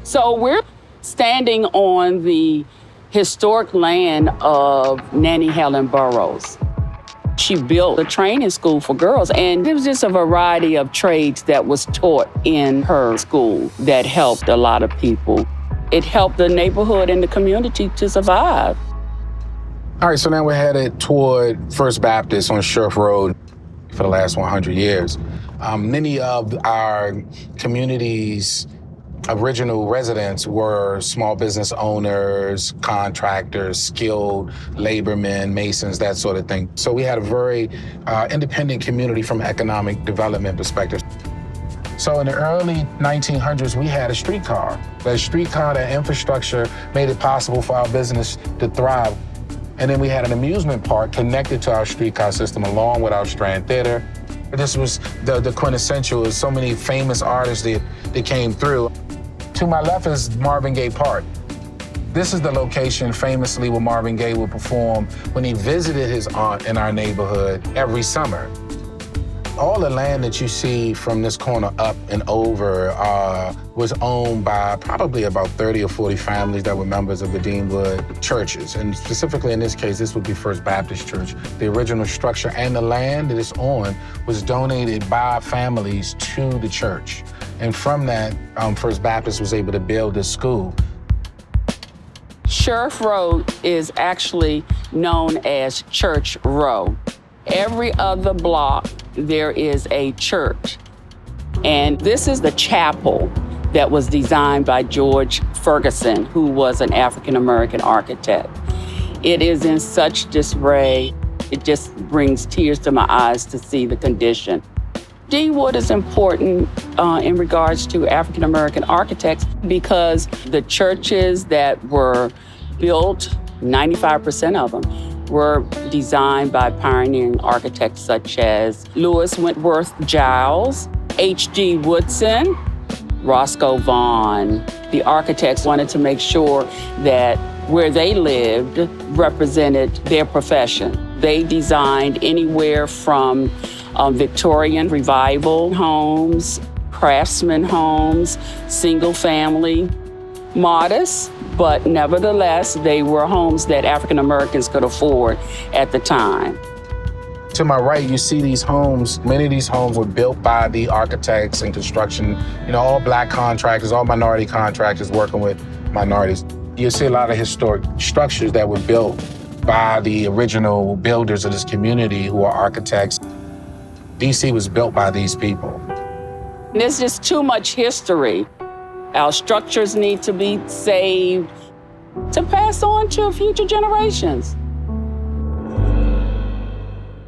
So we're standing on the historic land of Nannie Helen Burroughs. She built a training school for girls, and it was just a variety of trades that was taught in her school that helped a lot of people. It helped the neighborhood and the community to survive. All right, so now we're headed toward First Baptist on Sheriff Road for the last 100 years. Many of our community's original residents were small business owners, contractors, skilled labormen, masons, that sort of thing. So we had a very independent community from an economic development perspective. So in the early 1900s, we had a streetcar. That streetcar, that infrastructure made it possible for our business to thrive. And then we had an amusement park connected to our streetcar system along with our Strand Theater. This was the quintessential. There's so many famous artists that came through. To my left is Marvin Gaye Park. This is the location famously where Marvin Gaye would perform when he visited his aunt in our neighborhood every summer. All the land that you see from this corner up and over was owned by probably about 30 or 40 families that were members of the Deanwood churches. And specifically in this case, this would be First Baptist Church. The original structure and the land that it's on was donated by families to the church. And from that, First Baptist was able to build this school. Sheriff Road is actually known as Church Row. Every other block, there is a church. And this is the chapel that was designed by George Ferguson, who was an African-American architect. It is in such disarray, it just brings tears to my eyes to see the condition. Deanwood is important in regards to African-American architects because the churches that were built, 95% of them, were designed by pioneering architects such as Louis Wentworth Giles, H.G. Woodson, Roscoe Vaughan. The architects wanted to make sure that where they lived represented their profession. They designed anywhere from Victorian revival homes, craftsman homes, single family, modest, but nevertheless, they were homes that African Americans could afford at the time. To my right, you see these homes. Many of these homes were built by the architects and construction, all Black contractors, all minority contractors working with minorities. You see a lot of historic structures that were built by the original builders of this community who are architects. DC was built by these people. There's just too much history. Our structures need to be saved to pass on to future generations.